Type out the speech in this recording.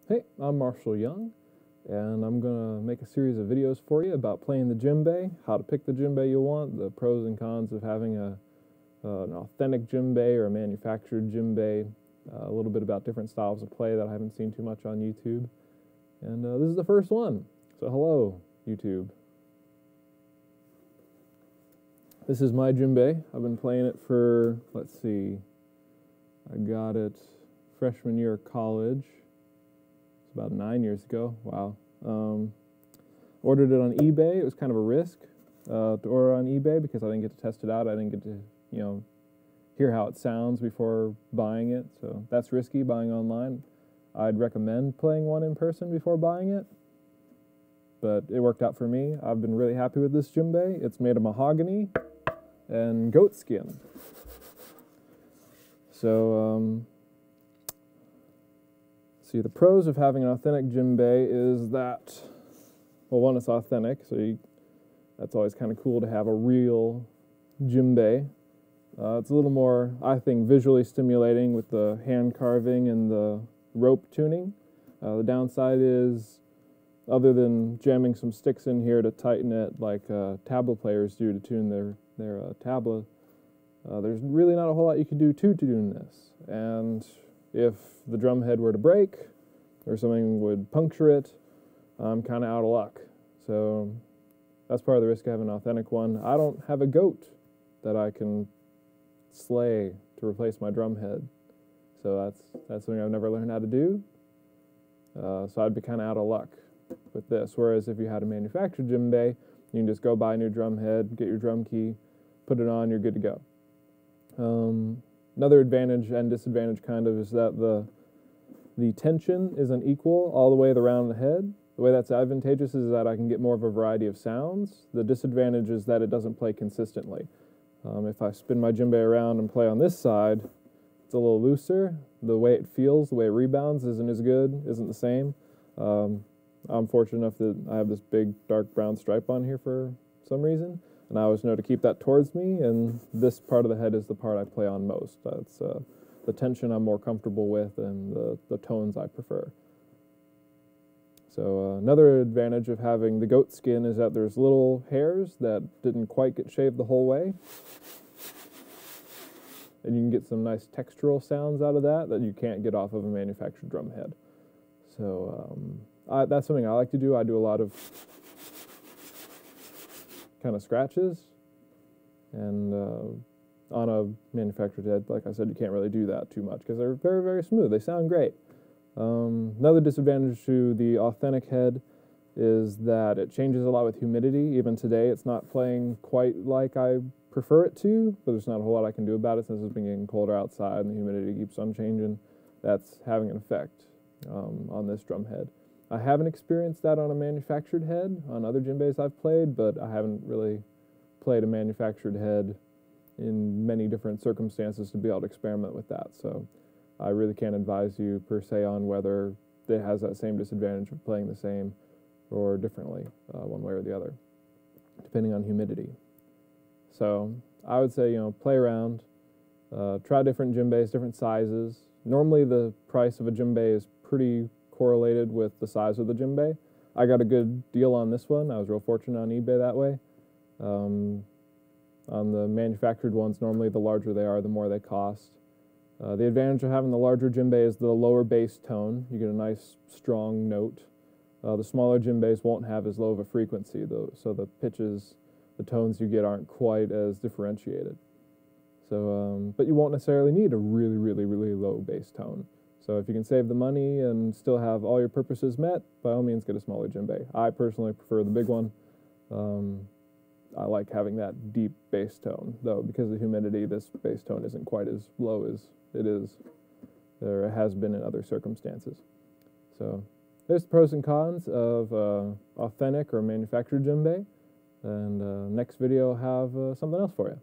Hey, I'm Marshall Young, and I'm going to make a series of videos for you about playing the djembe, how to pick the djembe you want, the pros and cons of having an authentic djembe or a manufactured djembe, a little bit about different styles of play that I haven't seen too much on YouTube. And this is the first one, so hello, YouTube. This is my djembe. I've been playing it for, let's see, I got it freshman year of college. About 9 years ago. Wow. Ordered it on eBay. It was kind of a risk to order on eBay because I didn't get to test it out. I didn't get to, hear how it sounds before buying it. So that's risky, buying online. I'd recommend playing one in person before buying it. But it worked out for me. I've been really happy with this djembe. It's made of mahogany and goat skin. So, see, the pros of having an authentic djembe is that, well, one, it's authentic, so that's always kind of cool to have a real djembe. It's a little more, I think, visually stimulating with the hand carving and the rope tuning. The downside is, other than jamming some sticks in here to tighten it like tabla players do to tune their tabla, there's really not a whole lot you can do to tune this. And if the drum head were to break or something would puncture it, I'm kind of out of luck. So that's part of the risk of having an authentic one. I don't have a goat that I can slay to replace my drum head. So that's something I've never learned how to do. So I'd be kind of out of luck with this. Whereas if you had a manufactured djembe, you can just go buy a new drum head, get your drum key, put it on, you're good to go. Another advantage and disadvantage kind of is that the tension isn't equal all the way around the head. The way that's advantageous is that I can get more of a variety of sounds. The disadvantage is that it doesn't play consistently. If I spin my djembe around and play on this side, it's a little looser. The way it feels, the way it rebounds isn't as good, isn't the same. I'm fortunate enough that I have this big dark brown stripe on here for some reason. And I always know to keep that towards me, and this part of the head is the part I play on most. That's the tension I'm more comfortable with and the tones I prefer. So another advantage of having the goat skin is that there's little hairs that didn't quite get shaved the whole way. And you can get some nice textural sounds out of that you can't get off of a manufactured drum head. So that's something I like to do. I do a lot of kind of scratches, and on a manufactured head, like I said, you can't really do that too much because they're very, very smooth. They sound great. Another disadvantage to the authentic head is that it changes a lot with humidity. Even today, it's not playing quite like I prefer it to, but there's not a whole lot I can do about it since it's been getting colder outside and the humidity keeps on changing. That's having an effect on this drum head. I haven't experienced that on a manufactured head on other djembes I've played, but I haven't really played a manufactured head in many different circumstances to be able to experiment with that. So I really can't advise you per se on whether it has that same disadvantage of playing the same or differently one way or the other, depending on humidity. So I would say, play around, try different djembes, different sizes. Normally the price of a djembe is pretty correlated with the size of the djembe. I got a good deal on this one. I was real fortunate on eBay that way. On the manufactured ones, normally the larger they are, the more they cost. The advantage of having the larger djembe is the lower bass tone. You get a nice, strong note. The smaller djembes won't have as low of a frequency, though, so the pitches, the tones you get aren't quite as differentiated. So, but you won't necessarily need a really, really, really low bass tone. So if you can save the money and still have all your purposes met, by all means get a smaller djembe. I personally prefer the big one. I like having that deep bass tone, though because of the humidity, this bass tone isn't quite as low as it is or has been in other circumstances. So there's the pros and cons of authentic or manufactured djembe, and next video I'll have something else for you.